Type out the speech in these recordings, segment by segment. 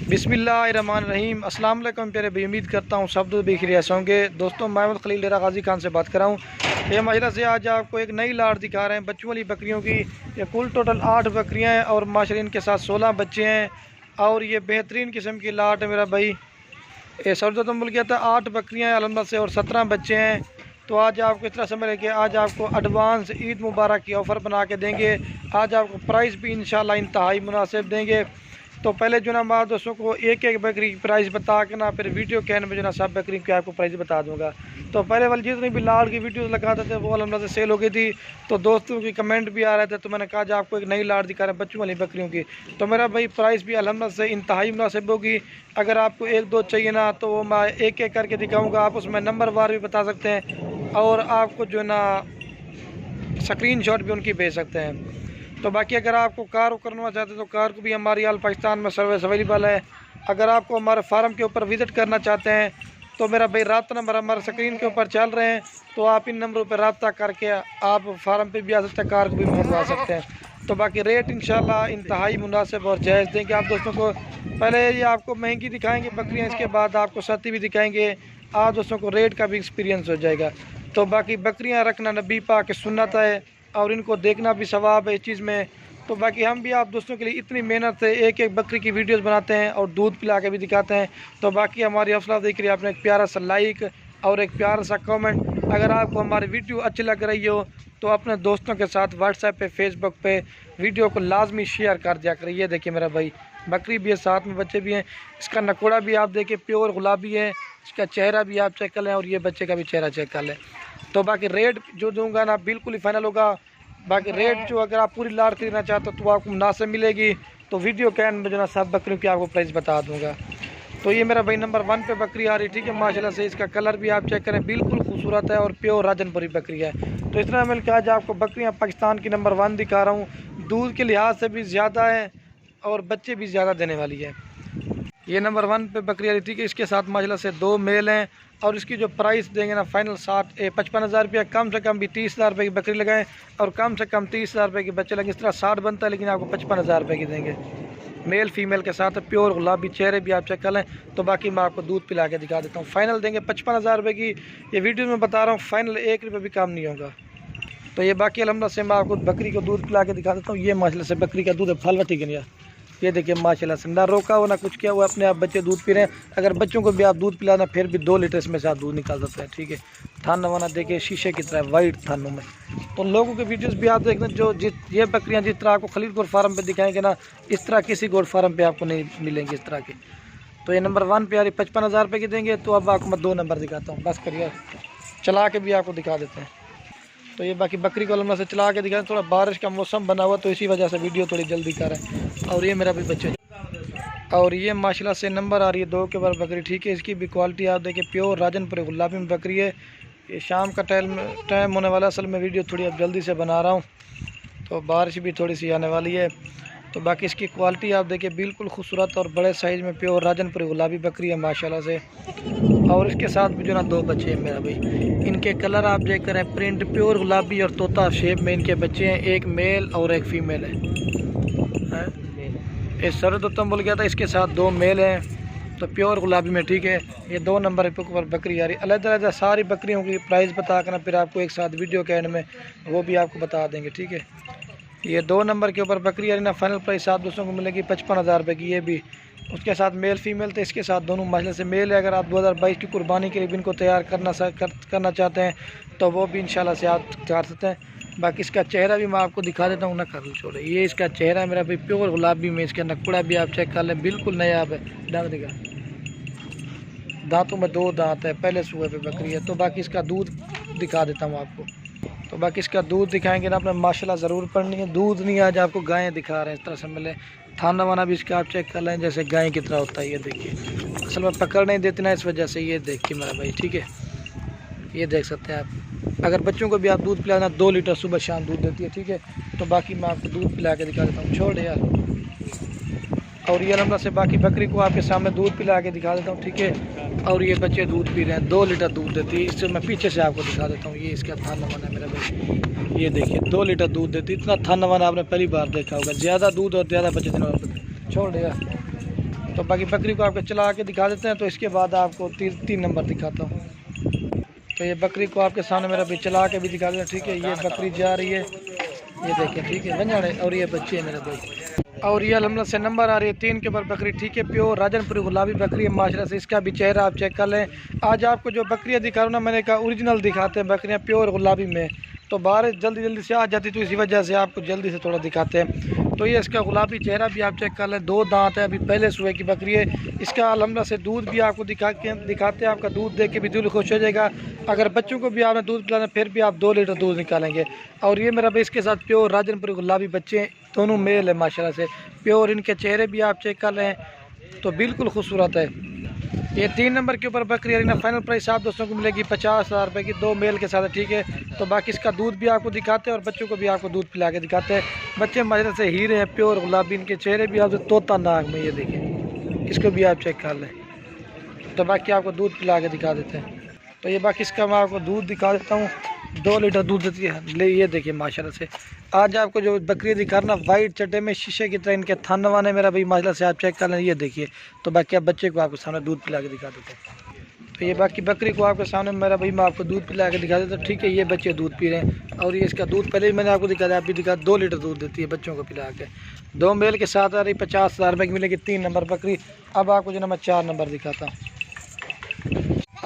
बिस्मिल्लाहिर्रहमानिर्रहीम। अस्सलाम वालेकुम प्यारे भाई, उम्मीद करता हूँ सब बेखैरियत होंगे। दोस्तों, मैं खलील डेरा गाजी खान से बात कर रहा हूँ। ये माजरा से आज आपको एक नई लाट दिखा रहे हैं बच्चों वाली बकरियों की। ये कुल टोटल 8 बकरियाँ हैं और माशाल्लाह इनके साथ 16 बच्चे हैं और ये बेहतरीन किस्म की लाट है मेरा भाई। ये सरदत मुल्क गया था 8 बकरियाँ हैं अलहमद से और 17 बच्चे हैं। तो आज आपको इस तरह समझ लें कि आज आपको एडवांस ईद मुबारक की ऑफ़र बना के देंगे। आज आपको प्राइस भी इंशाल्लाह इंतहाई मुनासिब देंगे। तो पहले जो ना मैं दोस्तों को एक एक बकरी की प्राइस बता के ना फिर वीडियो के एंड में जो ना सब बकरी की आपको प्राइस बता दूंगा। तो पहले वाली जितनी भी लाट की वीडियोस लगाते थे वो अलहमद से सेल हो गई थी। तो दोस्तों की कमेंट भी आ रहे थे, तो मैंने कहा जो आपको एक नई लाट दिखा रहे हैं बच्चों वाली बकरियों की। तो मेरा भाई प्राइस भी अलहमद से इंतहाई मुनासिब होगी। अगर आपको एक दो चाहिए ना तो वो मैं एक एक करके दिखाऊँगा, आप उसमें नंबर वार भी बता सकते हैं और आपको जो ना स्क्रीनशॉट भी उनकी भेज सकते हैं। तो बाकी अगर आपको कार करना चाहते हैं तो कार को भी हमारी आल पाकिस्तान में सर्विस अवेलेबल है। अगर आपको हमारे फार्म के ऊपर विज़िट करना चाहते हैं तो मेरा भाई रब्ता नंबर हमारे स्क्रीन के ऊपर चल रहे हैं, तो आप इन नंबरों पर रब्ता करके आप फार्म पे भी आ सकते हैं, कार को भी मंगवा सकते हैं। तो बाकी रेट इंशाल्लाह इंतहाई मुनासिब और जायज़ देंगे आप दोस्तों को। पहले ये आपको महंगी दिखाएंगे बकरियाँ, इसके बाद आपको सस्ती भी दिखाएंगे। आप दोस्तों को रेट का भी एक्सपीरियंस हो जाएगा। तो बाकी बकरियाँ रखना नबी पाक की सुन्नत है और इनको देखना भी सवाब है इस चीज़ में। तो बाकी हम भी आप दोस्तों के लिए इतनी मेहनत से एक एक बकरी की वीडियोस बनाते हैं और दूध पिला के भी दिखाते हैं। तो बाकी हमारी हौसला अफजाई के लिए आपने एक प्यारा सा लाइक और एक प्यारा सा कमेंट। अगर आपको हमारी वीडियो अच्छी लग रही हो तो अपने दोस्तों के साथ व्हाट्सएप पे फेसबुक पे वीडियो को लाजमी शेयर कर दिया करिए। ये देखिए मेरा भाई बकरी भी है, साथ में बच्चे भी हैं। इसका नकोड़ा भी आप देखिए प्योर गुलाबी है, इसका चेहरा भी आप चेक कर लें और ये बच्चे का भी चेहरा चेक कर लें। तो बाकी रेट जो दूंगा ना बिल्कुल ही फाइनल होगा। बाकी रेट जो अगर आप पूरी लाट खरीदना चाहते हो तो आपको मुनासिब मिलेगी। तो वीडियो के एंड में जो ना सब बकरियों की आपको प्राइस बता दूंगा। तो ये मेरा भाई नंबर 1 पे बकरी आ रही, ठीक है। माशाल्लाह से इसका कलर भी आप चेक करें, बिल्कुल खूबसूरत है और प्योर राजनपुरी बकरी है। तो इस तरह मिल के आज आपको बकरियाँ पाकिस्तान की नंबर 1 दिखा रहा हूँ। दूध के लिहाज से भी ज़्यादा है और बच्चे भी ज़्यादा देने वाली है। ये नंबर 1 पे बकरी आ रही थी कि इसके साथ माशाल्लाह से 2 मेल हैं और इसकी जो प्राइस देंगे ना फाइनल 55,000 रुपया। कम से कम भी 30,000 रुपये की बकरी लगाएं और कम से कम 30,000 रुपये के बच्चे लगे। इस तरह 60 बनता है लेकिन आपको 55,000 रुपये की देंगे। मेल फीमेल के साथ प्योर गुलाबी चेहरे भी आप चेक कर लें। तो बाकी मैं आपको दूध पिला के दिखा देता हूँ। फाइनल देंगे 55,000 रुपये की। ये वीडियो में बता रहा हूँ, फाइनल 1 रुपये भी काम नहीं होगा। तो ये बाकी अलहमद से मैं आपको बकरी को दूध पिला के दिखा देता हूँ। ये माशाल्लाह से बकरी का दूध है, फलवा ठीक है। ये देखिए माशाल्लाह से ना रोका हो ना कुछ किया हुआ, अपने आप बच्चे दूध पी रहे हैं। अगर बच्चों को भी आप दूध पिलाना फिर भी 2 लीटर इसमें से आप दूध निकाल सकते हैं, ठीक है। थान वाना देखिए शीशे की तरह वाइट थानों में। तो लोगों के वीडियोस भी आप देखना, जो ये बकरियां जिस तरह आपको खलील गोड फार्म पे दिखाएंगे ना, इस तरह किसी गोड फार्म पे आपको नहीं मिलेंगी इस तरह की। तो ये नंबर 1 पे आ रही 55,000 रुपये की देंगे। तो अब आपको मैं 2 नंबर दिखाता हूँ, बस करिए चला के भी आपको दिखा देते हैं। तो ये बाकी बकरी को अलमा से चला के दिखा, थोड़ा बारिश का मौसम बना हुआ तो इसी वजह से वीडियो थोड़ी जल्दी कर रहे हैं। और ये मेरा भी बच्चे और ये माशाल्लाह से नंबर आ रही है 2 के बार बकरी, ठीक है। इसकी भी क्वालिटी आप देखिए प्योर राजनपुरी गुलाबी में बकरी है। ये शाम का टाइम होने वाला, असल में वीडियो थोड़ी अब जल्दी से बना रहा हूँ तो बारिश भी थोड़ी सी आने वाली है। तो बाकी इसकी क्वालिटी आप देखिए बिल्कुल खूबसूरत और बड़े साइज़ में प्योर राजनपुरी गुलाबी बकरी है माशाल्लाह से। और इसके साथ भी जो ना 2 बच्चे हैं मेरा भाई। इनके कलर आप चेक करें, प्रिंट प्योर गुलाबी और तोता शेप में इनके बच्चे हैं। एक मेल और एक फीमेल है। ये सरदोत्तम बोल गया था, इसके साथ 2 मेल हैं तो प्योर गुलाबी में, ठीक है। ये 2 नंबर पर बकरी आ रही। अलग-अलग सारी बकरियों की प्राइस बता कर ना फिर आपको एक साथ वीडियो के एंड में वो भी आपको बता देंगे, ठीक है। ये 2 नंबर के ऊपर बकरी आ रही ना, फाइनल प्राइस आप दोस्तों को मिलेगी 55,000 रुपये की। ये भी उसके साथ मेल फीमेल तो इसके साथ दोनों माशाल्लाह से मेल है। अगर आप 2022 की कुर्बानी के लिए भी इनको तैयार करना चाहते हैं तो वो भी इंशाल्लाह से आप कर सकते हैं। बाकी इसका चेहरा भी मैं आपको दिखा देता हूँ ना, कर छोड़े। ये इसका चेहरा है मेरा भाई प्योर गुलाबी में। इसका नकुड़ा भी आप चेक कर लें, बिल्कुल नया है। दांत दिखा, दांतों में 2 दांत है, पहले सूए पे बकरी है। तो बाकी इसका दूध दिखा देता हूँ आपको। तो बाकी इसका दूध दिखाएंगे ना आपने माशाल्लाह ज़रूर पढ़नी है। दूध नहीं आज आपको गायें दिखा रहे हैं, इस तरह से मिले। थाना वाना भी इसका आप चेक कर लें जैसे गाय की तरह होता है। ये देखिए असल में पकड़ नहीं देती ना, इस वजह से। ये देखिए मेरा भाई, ठीक है। ये देख सकते हैं आप। अगर बच्चों को भी आप दूध पिलाना 2 लीटर सुबह शाम दूध देती है, ठीक है। तो बाकी मैं आपको दूध पिला के दिखा देता हूँ, छोड़ यार। और ये अलहमद से बाकी बकरी को आपके सामने दूध पिला के दिखा देता हूँ, ठीक है। और ये बच्चे दूध पी रहे हैं, 2 लीटर दूध देती है। इससे मैं पीछे से आपको दिखा देता हूँ। ये इसका थान नवाना है मेरा भाई, ये देखिए 2 लीटर दूध देती है। इतना थान नवाना आपने पहली बार देखा होगा। ज़्यादा दूध और ज़्यादा बच्चे देने वाले, छोड़ यार। तो बाकी बकरी को आपको चला के दिखा देते हैं। तो इसके बाद आपको तीन नंबर दिखाता हूँ। तो ये बकरी को आपके सामने मेरा भाई चला के भी दिखा देते हैं, ठीक है। ये बकरी जा रही है, ये देखें, ठीक है, बन जाने। और ये बच्चे है मेरा भाई, और ये अल्हम्दुलिल्लाह से नंबर आ रही है 3 के ऊपर बकरी, ठीक है। प्योर राजनपुरी गुलाबी बकरी है माशाल्लाह से। इसका भी चेहरा आप चेक कर लें। आज आपको जो बकरियाँ दिखा रहा हूँ ना, मैंने कहा ओरिजिनल दिखाते हैं बकरियाँ प्योर गुलाबी में, तो बारिश जल्दी से आ जाती, तो इसी वजह से आपको जल्दी से थोड़ा दिखाते हैं। तो ये इसका गुलाबी चेहरा भी आप चेक कर लें। 2 दांत है, अभी पहले सुबह की बकरी है। इसका अल्हम्दुलिल्लाह से दूध भी आपको दिखाते हैं। आपका दूध देख के भी दिल खुश हो जाएगा। अगर बच्चों को भी आपने दूध पिलाना फिर भी आप 2 लीटर दूध निकालेंगे। और ये मेरा भाई इसके साथ प्योर राजनपुरी गुलाबी बच्चे हैं, दोनों मेल है माशाल्लाह से प्योर। इनके चेहरे भी आप चेक कर लें तो बिल्कुल खूबसूरत है। ये 3 नंबर के ऊपर बकरी है ना। फाइनल प्राइस आप दोस्तों को मिलेगी 50,000 रुपये की, 2 मेल के साथ, ठीक है। तो बाकी इसका दूध भी आपको दिखाते हैं और बच्चों को भी आपको दूध पिला के दिखाते हैं। बच्चे मजे से हीरे हैं प्योर गुलाबी, इनके चेहरे भी आपसे तोता नाग में, ये देखें, इसको भी आप चेक कर लें। तो बाकी आपको दूध पिला के दिखा देते हैं। तो ये बाकी इसका मैं आपको दूध दिखा देता हूँ। 2 लीटर दूध देती है। ले ये देखिए माशाल्लाह से। आज आपको जो बकरी दिखा रहा ना, वाइट चट्टे में शीशे की तरह इनके थन वाने मेरा भाई माशाल्लाह से आप चेक कर लें, ये देखिए। तो बाकी आप बच्चे को आपके सामने दूध पिला के दिखा देते हैं। तो ये बाकी बकरी को आपके सामने मेरा भाई मैं आपको दूध पिला के दिखा देता हूँ, ठीक है। ये बच्चे दूध पी रहे हैं और ये इसका दूध पहले भी मैंने आपको दिखा दिया, आप भी दिखा। 2 लीटर दूध देती है बच्चों को पिला के। 2 मेल के साथ आ रही 50,000 रुपये की मिलेगी 3 नंबर बकरी। अब आपको जो ना मैं 4 नंबर दिखाता हूँ।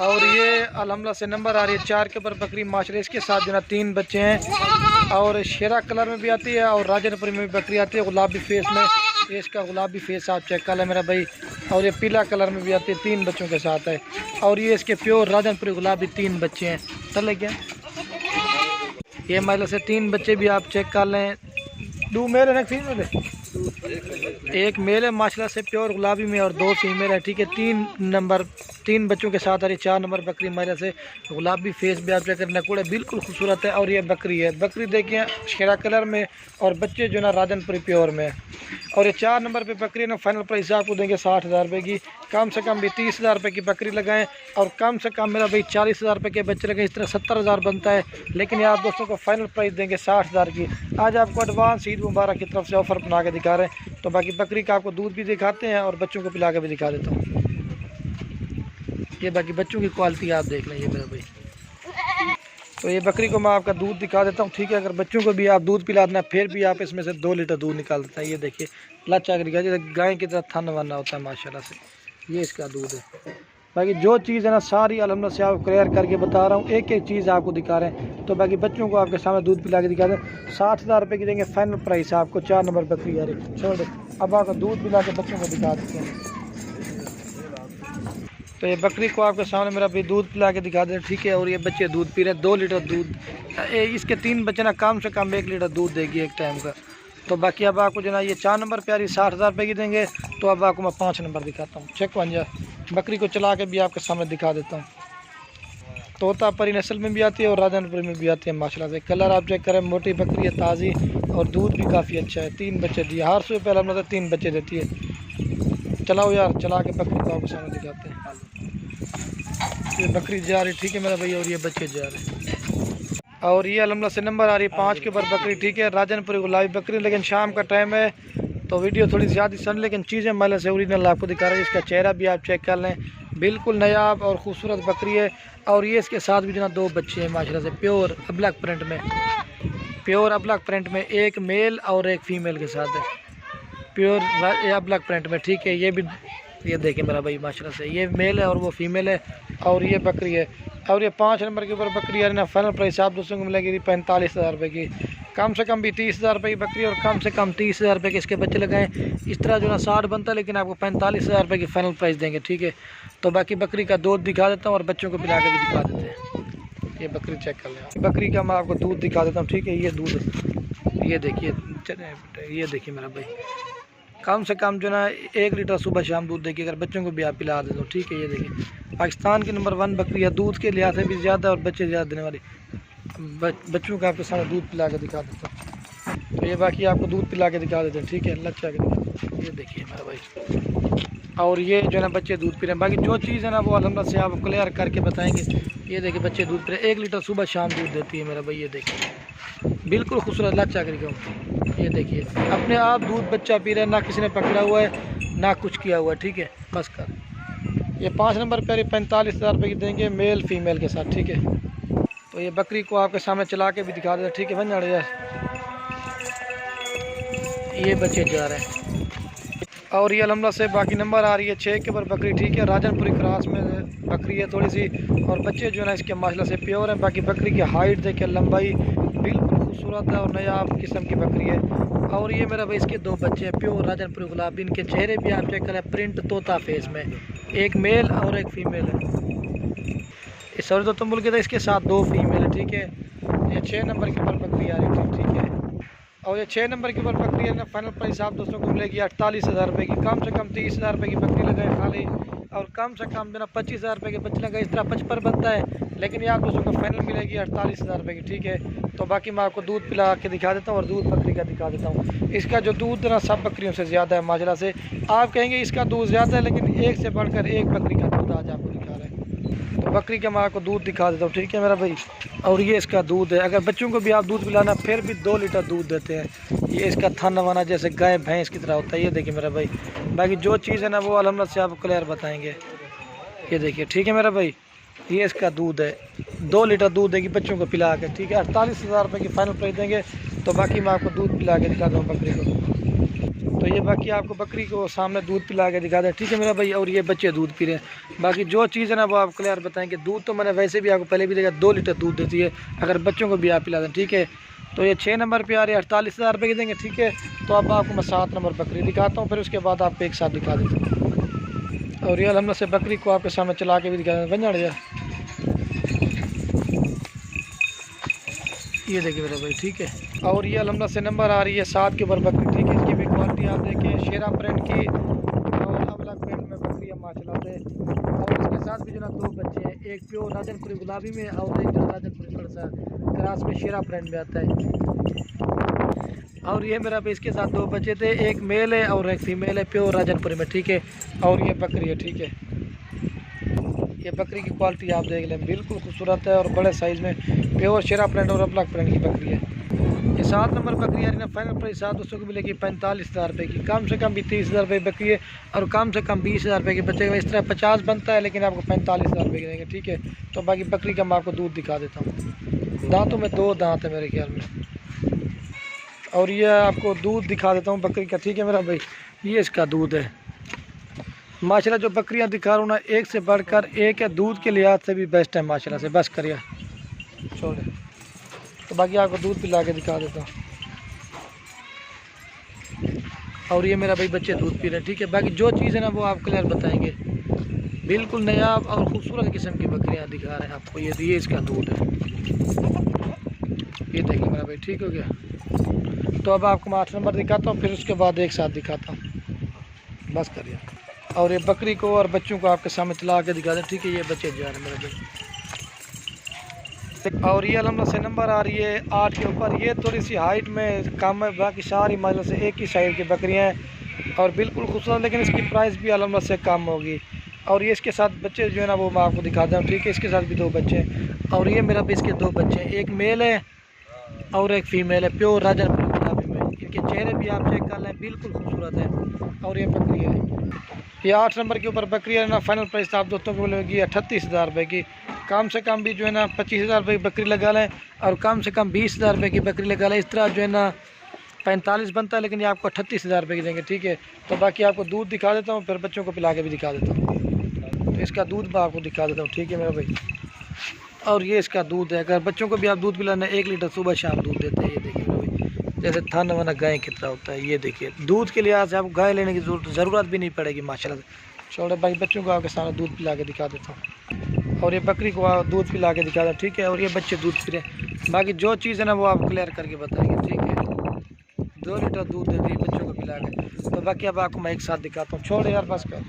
और ये अल्हम्दुलिल्लाह से नंबर आ रही है 4 के ऊपर बकरी माशाल्लाह। इसके साथ जो ना 3 बच्चे हैं और शेरा कलर में भी आती है और राजनपुरी में भी बकरी आती है गुलाबी फेस में। ये इसका गुलाबी फेस आप चेक कर लें मेरा भाई। और ये पीला कलर में भी आती है, 3 बच्चों के साथ है। और ये इसके प्योर राजनपुरी गुलाबी 3 बच्चे हैं। चल गया ये माशाल्लाह से 3 बच्चे भी आप चेक कर लें। 2 मेल है ना, फीमेल है? एक मेल है माशाल्लाह से प्योर गुलाबी में और 2 फीमेल है, ठीक है। 3 बच्चों के साथ आ रही 4 नंबर बकरी माशाल्लाह से। गुलाबी फेस भी आप चेक करना, नकुड़े बिल्कुल खूबसूरत है। और ये बकरी है, बकरी देखिए शेरा कलर में और बच्चे जो ना राजनपुरी प्योर में। और ये 4 नंबर पे बकरी ना। फाइनल प्राइस आपको देंगे 60,000 रुपये की। कम से कम भी 30,000 रुपये की बकरी लगाएं और कम से कम मेरा भाई 40,000 रुपये के बच्चे लगाएं। इस तरह 70,000 बनता है, लेकिन ये आप दोस्तों को फाइनल प्राइस देंगे 60,000 की। आज आपको एडवांस ईद मुबारक की तरफ से ऑफ़र बना के दिखा रहे हैं। तो बाकी बकरी का आपको दूध भी दिखाते हैं और बच्चों को पिला के भी दिखा देता हूँ। ये बाकी बच्चों की क्वालिटी आप देख लें, ये मेरा भाई। तो ये बकरी को मैं आपका दूध दिखा देता हूँ, ठीक है। अगर बच्चों को भी आप दूध पिला देना फिर भी आप इसमें से 2 लीटर दूध निकाल देते हैं। ये देखिए लच्चा कर जैसे गाय की तरह थन वना होता है माशाल्लाह से। ये इसका दूध है। बाकी जो चीज़ है ना सारी अल्हम्दुलिल्लाह से आपको क्लियर करके बता रहा हूँ, एक एक चीज़ आपको दिखा रहे हैं। तो बाकी बच्चों को आपके सामने दूध पिला के दिखा दें। 60,000 रुपये की देंगे फाइनल प्राइस आपको। 4 नंबर बकरी आ रही, छोड़ दे। अब आपको दूध पिला के बच्चों को दिखा देते हैं। तो ये बकरी को आपके सामने मेरा भी दूध पिला के दिखा दे, ठीक है। और ये बच्चे दूध पी रहे हैं, 2 लीटर दूध। इसके 3 बच्चे ना कम से कम 1 लीटर दूध देगी एक टाइम का। तो बाकी अब आपको जो ना ये 4 नंबर प्यारी 60,000 रुपये की देंगे। तो अब आपको मैं 5 नंबर दिखाता हूँ। चेक पंजा बकरी को चला के भी आपके सामने दिखा देता हूँ। तोता परी नस्ल में भी आती है और राजनपुरी में भी आती है माशाल्लाह से। कलर आप चेक करें, मोटी बकरी है, ताज़ी, और दूध भी काफ़ी अच्छा है। 3 बच्चे दिए, हर सुबह पहले मतलब 3 बच्चे देती है। चलाओ यार, चला के बकरी को आपके सामने दिखाते हैं। ये बकरी जा रही, ठीक है मेरा भैया, और ये बच्चे जा रहे हैं। और ये अल्हम्दुलिल्लाह से नंबर आ रही है 5 के ऊपर बकरी, ठीक है। राजनपुरी गुलाबी बकरी, लेकिन शाम का टाइम है तो वीडियो थोड़ी ज़्यादा सन, लेकिन चीज़ें माले से ओरिजिनल आपको दिखा रहे हैं। इसका चेहरा भी आप चेक कर लें, बिल्कुल नायाब और ख़ूबसूरत बकरी है। और ये इसके साथ भी जो ना 2 बच्चे हैं माशाल्लाह से प्योर अब्लक प्रिंट में। प्योर अब्लक प्रिंट में एक मेल और एक फ़ीमेल के साथ है, प्योर अब्लक प्रिंट में, ठीक है। ये भी ये देखें मेरा भाई माशाल्लाह से, ये मेल है और वो फीमेल है। और ये बकरी है। और ये 5 नंबर के ऊपर बकरी है ना। फाइनल प्राइस आप दोस्तों को मिलेगी 45,000 रुपये की। कम से कम भी 30,000 रुपये की बकरी और कम से कम 30,000 रुपये के इसके बच्चे लगाएं। इस तरह जो ना 60 बनता है, लेकिन आपको 45,000 रुपये की फाइनल प्राइस देंगे, ठीक है। तो बाकी बकरी का दूध दिखा देता हूँ और बच्चों को पिला के भी दिखा देते हैं। ये बकरी चेक कर लें, बकरी का मैं आपको दूध दिखा देता हूँ, ठीक है। ये दूध ये देखिए, ये देखिए मेरा भाई, कम से कम जो ना 1 लीटर सुबह शाम दूध देगी। अगर बच्चों को भी आप पिला दे दो, ठीक है। ये देखिए पाकिस्तान की नंबर 1 बकरी है, दूध के लिहाज से भी ज़्यादा और बच्चे ज़्यादा देने वाली। बच्चों का आपके सामने दूध पिला के दिखा देता हूँ। तो ये बाकी आपको दूध पिला के दिखा देते हैं, ठीक है। लच्चा के ये देखिए मेरा भाई, और ये जो है ना बच्चे दूध पी रहे हैं। बाकी जो चीज़ है ना वो अल्हम्दुलिल्लाह से आप क्लियर करके बताएंगे। ये देखिए बच्चे दूध पी रहे, 1 लीटर सुबह शाम दूध देती है मेरा भाई। ये देखिए बिल्कुल खूबसूरत लच्चा करके, ये देखिए अपने आप दूध बच्चा पी रहा है, ना किसी ने पकड़ा हुआ है, ना कुछ किया हुआ, ठीक है, बस कर। ये 5 नंबर प्यारी 45,000 रुपये की देंगे मेल फीमेल के साथ, ठीक है। तो ये बकरी को आपके सामने चला के भी दिखा देता, ठीक है बन यार। ये बच्चे जा रहे हैं और ये अलहमदा से बाकी नंबर आ रही है 6 के ऊपर बकरी, ठीक है। राजनपुरी क्रॉस में बकरी है थोड़ी सी, और बच्चे जो है ना इसके माशाल्लाह से प्योर हैं। बाकी बकरी की हाइट देखे, लंबाई बिल्कुल खूबसूरत है और नयाब किस्म की बकरी है। और ये मेरा भाई इसके 2 बच्चे हैं प्योर राजनपुरी गुलाबी। इनके चेहरे भी आप चेक करें, प्रिंट तोता फेस में, एक मेल और एक फीमेल है। इस सर तो तुम के तो इसके साथ 2 फीमेल है, ठीक है। ये 6 नंबर के ऊपर बकरी आ रही थी, ठीक है। और ये 6 नंबर के ऊपर बकरी है ना, फाइनल प्राइस आप दोस्तों को मिलेगी 48,000 रुपये की। कम से कम 30,000 रुपये की बकरी लगाए खाली, और कम से कम जो ना 25,000 रुपये के बच्चे लगाए। इस तरह 55 बनता है, लेकिन ये आप दोस्तों को फाइनल मिलेगी 48,000 रुपये की, ठीक है। तो बाकी मैं आपको दूध पिला के दिखा देता हूँ और दूध बकरी का दिखा देता हूँ। इसका जो दूध ना सब बकरियों से ज़्यादा है माशाल्लाह से। आप कहेंगे इसका दूध ज़्यादा है, लेकिन एक से बढ़कर एक बकरी का दूध आज आपको दिखा रहे हैं। तो बकरी का मैं आपको दूध दिखा देता हूँ, ठीक है मेरा भाई। और ये इसका दूध है, अगर बच्चों को भी आप दूध पिलाना फिर भी 2 लीटर दूध देते हैं। ये इसका थन वाना जैसे गाय भैंस की तरह होता है, ये देखिए मेरा भाई। बाकी जो चीज़ है ना वो अलहमद से आपको क्लियर बताएंगे, ये देखिए, ठीक है मेरा भाई। ये इसका दूध है, 2 लीटर दूध देगी बच्चों को पिला के, ठीक है। 48,000 रुपये की फाइनल प्राइस देंगे। तो बाकी मैं आपको दूध पिला के दिखा दूँ बकरी को। तो ये बाकी आपको बकरी को सामने दूध पिला के दिखा दें, ठीक है मेरा भाई। और ये बच्चे दूध पी रहे हैं। बाकी जो चीज़ है ना वो आप क्लियर बताएंगे। दूध तो मैंने वैसे भी आपको पहले भी देखा 2 लीटर दूध देती है, अगर बच्चों को भी आप पिला दें, ठीक है। तो ये 6 नंबर पे आ रही है 48,000 रुपये की देंगे, ठीक है। तो अब आपको मैं 7 नंबर बकरी दिखाता हूँ, फिर उसके बाद आपको एक साथ दिखा देता हूँ। और ये अलहमद से बकरी को आपके सामने चला के भी दिखा दें, बन जाए। ये देखिए मेरा भाई, ठीक है। और ये अलहमद से नंबर आ रही है 7 के ऊपर बकरी, ठीक है। इसकी भी क्वालिटी आप देखें, शेरा प्रिंट की और अलग अलग प्रिंट में बकरी है माशाल्लाह से। और इसके साथ भी जो ना 2 बच्चे हैं, एक प्योर राजनपुरी गुलाबी में और एक जो राजनपुरी थोड़ा सा क्रास में शेरा प्रिंट में आता है। और ये मेरा भाई इसके साथ 2 बच्चे थे, एक मेल है और एक फीमेल है प्योर राजनपुरी में, ठीक है। और ये बकरी है, ठीक है। ये बकरी की क्वालिटी आप देख लें, बिल्कुल खूबसूरत है और बड़े साइज़ में प्योर शेरा प्रिंट और ब्लैक प्रिंट की बकरी है। ये 7 नंबर बकरी आ रही है ना, फाइनल प्राइस 7 दोस्तों को मिलेगी 45,000 रुपये की। कम से कम भी 30,000 रुपये बकरी है और कम से कम 20,000 रुपये की बचेगा। इस तरह 50 बनता है, लेकिन आपको 45,000 रुपये की देंगे, ठीक है। तो बाकी बकरी का मैं आपको दूध दिखा देता हूँ। दांतों में 2 दांत है मेरे ख्याल में। और ये आपको दूध दिखा देता हूँ बकरी का, ठीक है मेरा भाई। ये इसका दूध है माशाल्लाह। जो बकरियां दिखा रहा हूँ ना, एक से बढ़कर एक है, दूध के लिहाज से भी बेस्ट है माशाल्लाह से। बस करिए छोड़े। तो बाकी आपको दूध पिला के दिखा देता हूँ। और ये मेरा भाई बच्चे दूध पी रहे हैं, ठीक है। बाकी जो चीज़ है ना वो आप क्लियर बताएंगे। बिल्कुल नयाब और खूबसूरत किस्म की बकरियाँ दिखा रहे हैं आपको। ये इसका दूध है, ये देखिए मेरा भाई, ठीक हो गया। तो अब आपको मैं 8 नंबर दिखाता हूँ, फिर उसके बाद एक साथ दिखाता हूँ, बस करिए। और ये बकरी को और बच्चों को आपके सामने चला के दिखा दें, ठीक है। ये बच्चे जा रहे हैं मेरे भाई। और ये अलहमद से नंबर आ रही है 8 के ऊपर। ये थोड़ी सी हाइट में कम है, बाकी सारी माजलों से एक ही साइड की बकरियां हैं और बिल्कुल खूबसूरत, लेकिन इसकी प्राइस भी अलहमद से कम होगी। और ये इसके साथ बच्चे जो है ना वो मैं आपको दिखाता हूँ, ठीक है। इसके साथ भी 2 बच्चे हैं। और ये मेरा भी इसके 2 बच्चे हैं, एक मेल है और एक फीमेल है प्योर राजनपुरी गुलाबी में। इनके चेहरे भी आप चेक कर लें, बिल्कुल खूबसूरत है। और ये बकरी है, ये 8 नंबर के ऊपर बकरी है ना। फाइनल प्राइस आप दोस्तों को मिलेगी 38,000 रुपये की। कम से कम भी जो है ना 25,000 रुपये की बकरी लगा लें और कम से कम 20,000 रुपये की बकरी लगा लें। इस तरह जो है ना 45 बनता है, लेकिन ये आपको 38,000 रुपये की देंगे, ठीक है। तो बाकी आपको दूध दिखा देता हूँ, फिर बच्चों को पिला के भी दिखा देता हूँ। तो इसका दूध मैं आपको दिखा देता हूँ, ठीक है मेरा भाई। और ये इसका दूध है, अगर बच्चों को भी आप दूध पिलाना 1 लीटर सुबह शाम दूध देते हैं। ये देखिए मेरा भाई, जैसे थन वाना गाय की तरह होता है। ये देखिए, दूध के लिहाज से आपको गाय लेने की ज़रूरत भी नहीं पड़ेगी माशाल्लाह से। छोटे भाई बच्चों को आपके सामने दूध पिला के दिखा देता हूँ और ये बकरी को दूध पिला के दिखा दें, ठीक है। और ये बच्चे दूध पी रहे हैं। बाकी जो चीज़ है ना वो आप क्लियर करके बताएंगे, ठीक है। 2 लीटर दूध दे दी बच्चों को पिला के। तो बाकी अब आपको मैं एक साथ दिखाता हूँ, छोड़ यार बस कर।